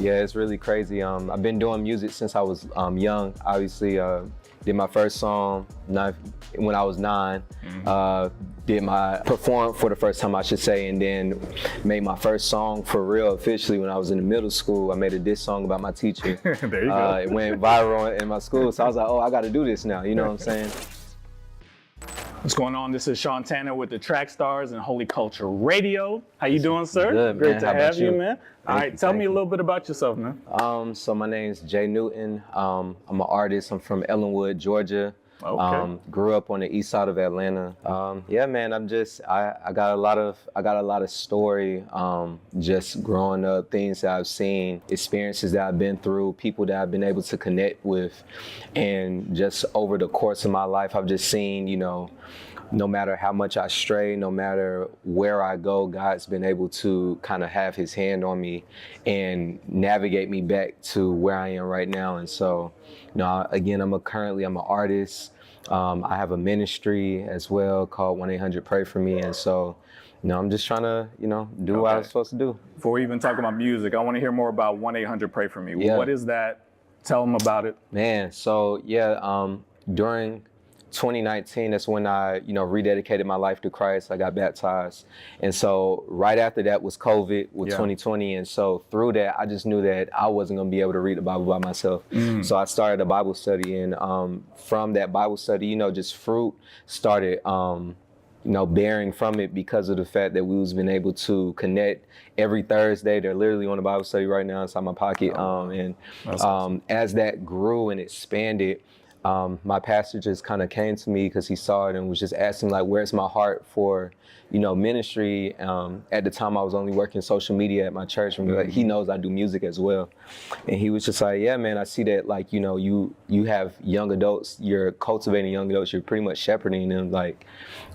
Yeah, it's really crazy. I've been doing music since I was young. Obviously, did my first song when I was 9. Performed for the first time, I should say, and then made my first song for real officially when I was in middle school. I made a diss song about my teacher. There you go. It went viral in my school, so I was like, oh, I got to do this now. You know what I'm saying? What's going on? This is Sean Tanner with the Track Stars and Holy Culture Radio. How you doing, sir? Good, Great man. to How about have you, you? man. All right, tell me a little bit about yourself, man. So my name's Jaye Newton. I'm an artist. I'm from Ellenwood, Georgia. Okay. Grew up on the east side of Atlanta. Yeah, man. I got a lot of story. Just growing up, things that I've seen, experiences that I've been through, people that I've been able to connect with, and just over the course of my life, I've just seen, no matter how much I stray, no matter where I go, God's been able to kind of have his hand on me and navigate me back to where I am right now. And so, again, I'm an artist. I have a ministry as well called 1-800-Pray For Me. And so, I'm just trying to, do what I'm supposed to do. Before we even talk about music, I want to hear more about 1-800-Pray For Me. Yeah. What is that? Tell them about it. Man, so yeah, during 2019, that's when I, rededicated my life to Christ. I got baptized. And so right after that was COVID with 2020. And so through that, I just knew that I wasn't going to be able to read the Bible by myself. So I started a Bible study. And from that Bible study, just fruit started, bearing from it because of the fact that we was been able to connect every Thursday. They're literally on a Bible study right now inside my pocket. Awesome. As that grew and expanded, my pastor just kind of came to me because he saw it and was just asking, like, where's my heart for, ministry. At the time I was only working social media at my church, and like, he knows I do music as well. And he was just like, yeah, man, I see that, like, you have young adults, you're cultivating young adults, you're pretty much shepherding them, like,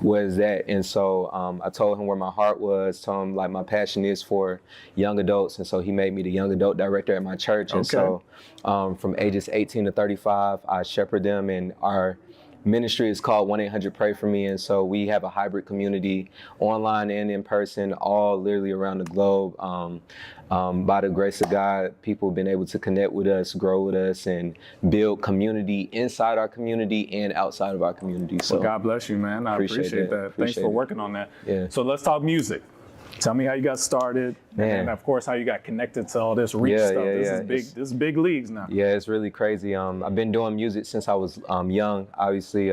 what is that? And so I told him where my heart was, told him, like, my passion is for young adults. And so he made me the young adult director at my church. And so from ages 18 to 35, I shepherd them, and our ministry is called 1-800-Pray For Me. And so we have a hybrid community, online and in person, all literally around the globe. By the grace of God, people have been able to connect with us, grow with us, and build community inside our community and outside of our community. So well, God bless you, man. I appreciate that. Thanks for working on that. Yeah. So let's talk music. Tell me how you got started, and of course how you got connected to all this reach stuff. This is big leagues now. Yeah, it's really crazy. I've been doing music since I was young. Obviously,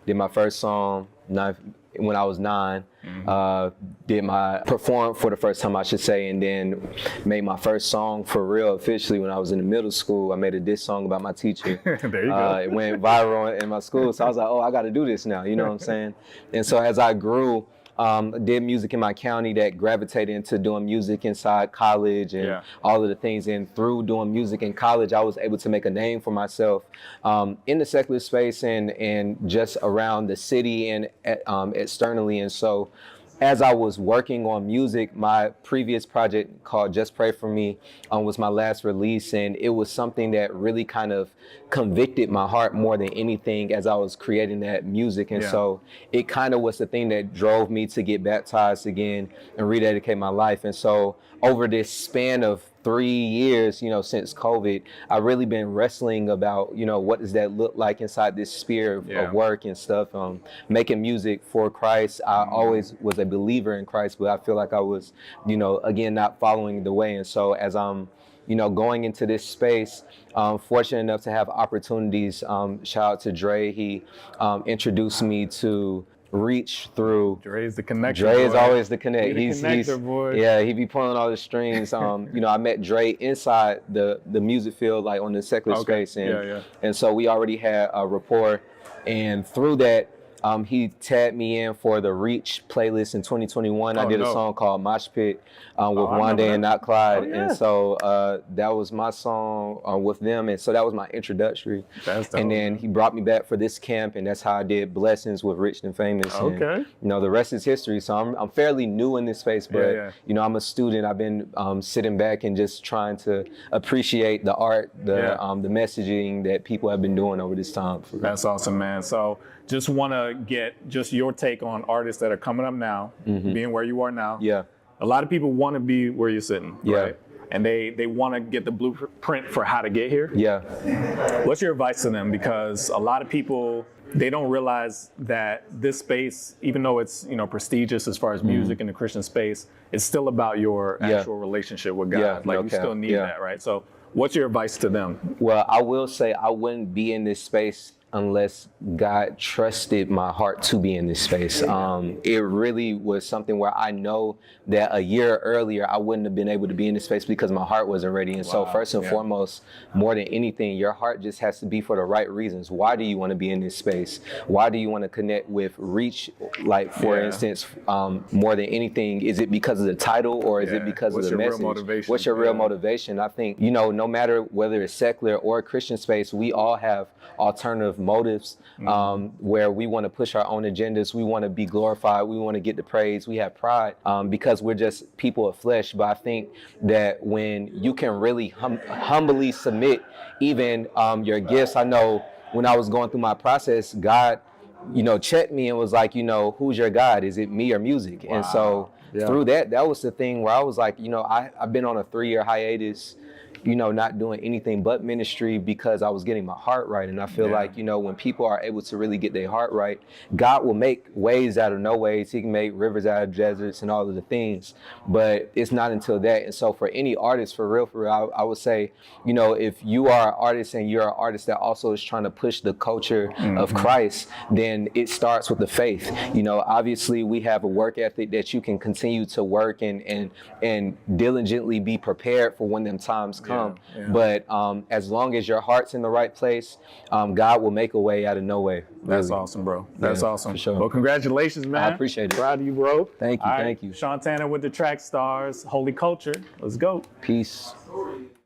did my first song when I was 9. Performed for the first time, I should say, and then made my first song for real officially when I was in middle school. I made a diss song about my teacher. There you go. It went viral in my school, so I was like, oh, I got to do this now. You know what I'm saying? And so as I grew, did music in my county, that gravitated into doing music inside college and all of the things. And through doing music in college, I was able to make a name for myself in the secular space and just around the city and externally. And so as I was working on music, my previous project called Just Pray For Me was my last release, and it was something that really kind of convicted my heart more than anything as I was creating that music. And so it kind of was the thing that drove me to get baptized again and rededicate my life. And so over this span of 3 years, since COVID, I've really been wrestling about, what does that look like inside this sphere of work and stuff. Making music for Christ. I always was a believer in Christ, but I feel like I was, again, not following the way. And so as I'm, going into this space, fortunate enough to have opportunities. Shout out to Dre. He introduced me to reach through. Dre's the connector. Dre is always the connect. He's boy. Yeah, he be pulling all the strings. I met Dre inside the music field, like on the secular space, and so we already had a rapport, and through that, he tagged me in for the Reach playlist in 2021. I did a song called Mosh Pit with Wanda and Not Clyde. And so that was my song with them. And so that was my introductory. And then he brought me back for this camp, and that's how I did Blessings with Rich and Famous. And, the rest is history. So I'm fairly new in this space, but I'm a student. I've been sitting back and just trying to appreciate the art, the messaging that people have been doing over this time. That's awesome, man. So just want to get just your take on artists that are coming up now, being where you are now. Yeah. A lot of people want to be where you're sitting, right? and they want to get the blueprint for how to get here. Yeah. What's your advice to them? Because a lot of people, they don't realize that this space, even though it's, you know, prestigious as far as music in the Christian space, it's still about your actual relationship with God. Yeah, like no you cap. still need that, right? So what's your advice to them? Well, I will say I wouldn't be in this space unless God trusted my heart to be in this space. It really was something where I know that a year earlier I wouldn't have been able to be in this space because my heart wasn't ready. And so first and foremost, more than anything, your heart just has to be for the right reasons. Why do you want to be in this space? Why do you want to connect with Reach? Like, for instance, more than anything, is it because of the title or is it because of the message? What's your real motivation? I think, you know, no matter whether it's secular or Christian space, we all have alternative motives where we want to push our own agendas. We want to be glorified. We want to get the praise. We have pride because we're just people of flesh. But I think that when you can really humbly submit even your gifts, I know when I was going through my process, God, you know, checked me and was like, you know, who's your God? Is it me or music? And so through that was the thing where I was like, you know, I've been on a 3-year hiatus, you know, not doing anything but ministry because I was getting my heart right. And I feel like, you know, when people are able to really get their heart right, God will make ways out of no ways. He can make rivers out of deserts and all of the things, but it's not until that. And so for any artist, for real, I would say, you know, if you are an artist and you're an artist that also is trying to push the culture of Christ, then it starts with the faith. You know, obviously we have a work ethic that you can continue to work and diligently be prepared for when them times come. But as long as your heart's in the right place, God will make a way out of no way. Really. That's awesome, bro. That's awesome. For sure. Well, congratulations, man. I appreciate it. Proud of you, bro. Thank you. All right. Thank you. Sean Tanner with the Track Stars, Holy Culture. Let's go. Peace.